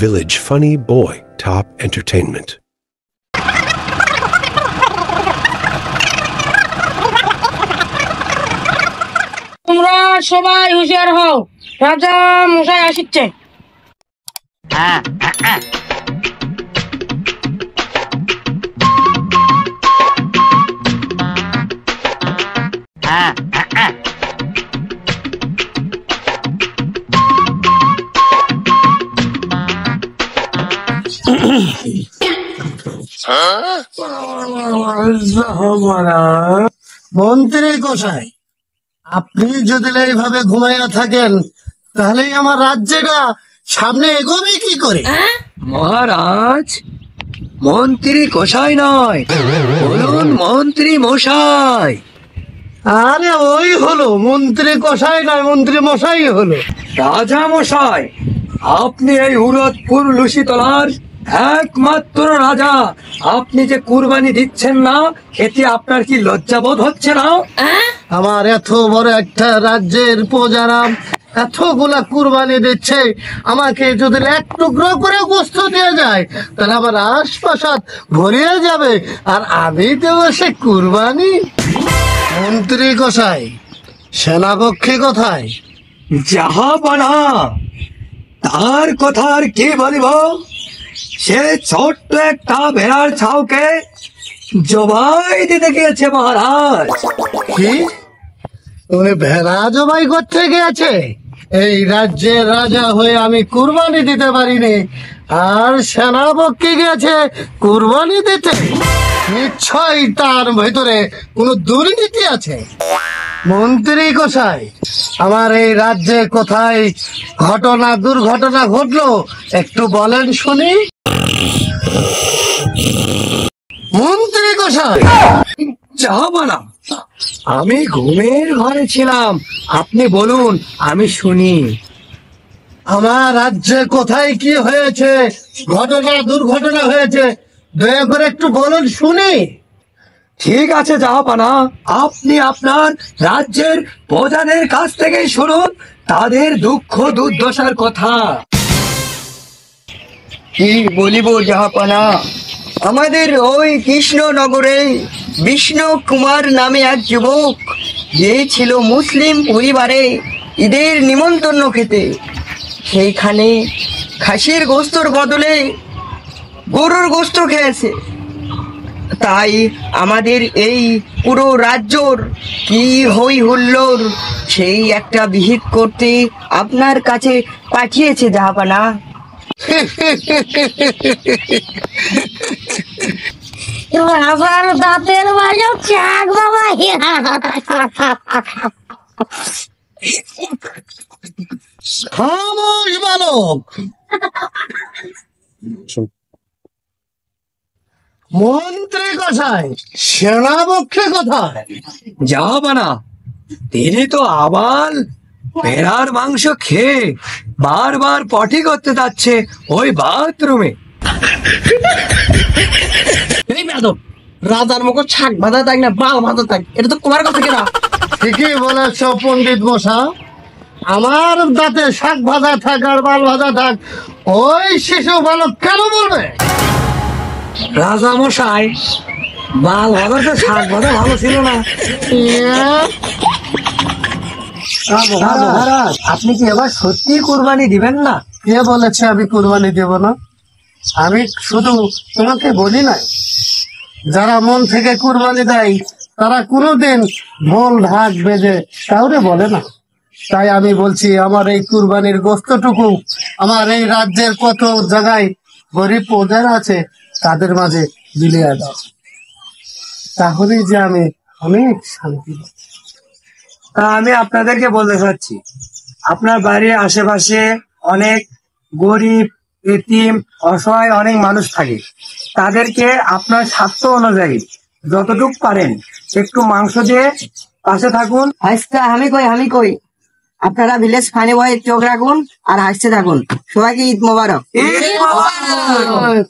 Village Funny Boy Top Entertainment. তোমরা সবাই হুঁশিয়ার হও, রাজা মশাই আসছে। মন্ত্রী গোসাই, আপনি যদি এইভাবে ঘুমাইয়া থাকেন তাহলে আমার রাজ্যটা সামনে এগোবে কি করে? মহারাজ, মন্ত্রী গোসাই নয়, বলুন মন্ত্রী মশাই। আরে ওই হলো, মন্ত্রী গোসাই নয়, মন্ত্রী মশাই হলো। রাজা মশাই, আপনি এই উরদপুর লুসিতলার একমাত্র রাজা। আপনি যে কুরবানি দিচ্ছেন না, এতে আপনার কি লজ্জাবোধ হচ্ছে না? আমার এত বড় একটা রাজ্যের প্রজারা এতগুলা কুরবানি দিচ্ছে, আমাকে যদি এক টুকরো করে গোস্ত দিয়ে যায় তাহলে আমার আশপাশাত ভরিয়ে যাবে, আর আমি দেবো সে কুরবানি। মন্ত্রী গোসাই, সেনাপক্ষে কোথায়? জাহাপানা, তার কথা আর কি বলিব? সে ছোট্ট একটা ভেড়ার ছাউকে জবাই দিতে গিয়েছে মহারাজ। কি? উনি ভেড়া জবাই করতে গিয়েছে? এই রাজ্যের রাজা হয়ে আমি কুরবানি দিতে পারিনি, আর সেনাপক্ষে গেছে কুরবানি দিতে? নিশ্চয়ই তার ভেতরে কোনো দুর্নীতি আছে। মন্ত্রী গোসাই, আমার এই রাজ্যে কোথায় দুর্ঘটনা ঘটলো একটু বলেন শুনি। মন্ত্রী গোসাই, জাহাপানা, আমি ঘুমের ঘরে ছিলাম, আপনি বলুন, আমি শুনি। আমার রাজ্যে কোথায় কি হয়েছে, দুর্ঘটনা হয়েছে, দয়া করে একটু বলুন শুনি। ঠিক আছে জাহাপানা, আপনি আপনার রাজ্যের প্রজাদের কাছ থেকে শুনুন তাদের দুঃখ দুর্দশার কথা। কি বলিব জাহাপানা, আমাদের ওই কৃষ্ণনগরে বিষ্ণু কুমার নামে এক যুবক গিয়েছিল মুসলিম পরিবারে ঈদের নিমন্ত্রণ খেতে। সেইখানে খাসির গোস্তর বদলে গরুর গোস্ত খেয়েছে। তাই আমাদের এই পুরো রাজ্যর কি হই হুল্লোড়, সেই একটা বিহিত করতে আপনার কাছে পাঠিয়েছে জাহাপানা। রাজার দাঁতের বাজো চাক বাবা। খামোশ বালক, মন্ত্রী গোসাই, সেনাপক্ষে কোথায়? জাহাপানা, তিনি তো আবার ভেড়ার মাংস খেয়ে বারবার পটি করতে যাচ্ছে ওই বাথরুমে। এই বেদব, রাজার মুখ ছাক বাঁধা থাক না বাল বাঁধা থাক, এটা তো তোমার কথা কেনা। ঠিকই বলেছ পণ্ডিত মশা, আমার দাঁতে শাক ভাজা থাক আর বাল ভাজা থাক, ওই শিশু বালক কেন বলবে? রাজা মশাই, বাল ভাজা তো শাক ভাজা ভালো ছিল না। মহারাজ, আপনি কি এবার সত্যি কুরবানি দিবেন না? কে বলেছে আমি কুরবানি দেব না? আমি শুধু তোমাকে বলি না, যারা মন থেকে কুরবানি দেয় তারা কোনোদিন ঢোল ঢাক বেজে কাউরে বলে না। তাই আমি বলছি, আমার এই কুরবানির গোস্তটুকু আমার এই রাজ্যের কত জায়গায় গরিব প্রজারা আছে তাদের মাঝে বিলিয়ে দাও, তাহলেই যে আমি অনেক শান্তি পাবো। তা আমি আপনাদেরকে বলতে চাচ্ছি, আপনার বাড়ির আশেপাশে অনেক গরিব, এতিম, অসহায় অনেক মানুষ থাকে। তাদেরকে আপনার স্বার্থ অনুযায়ী যতটুক পারেন একটু মাংস দিয়ে পাশে থাকুন। আচ্ছা, আমি কই আপনারা ভিলেজ ফানি বয় চোখ রাখুন আর হাসতে থাকুন। সবাইকে ঈদ মোবারক। ঈদ মোবারক।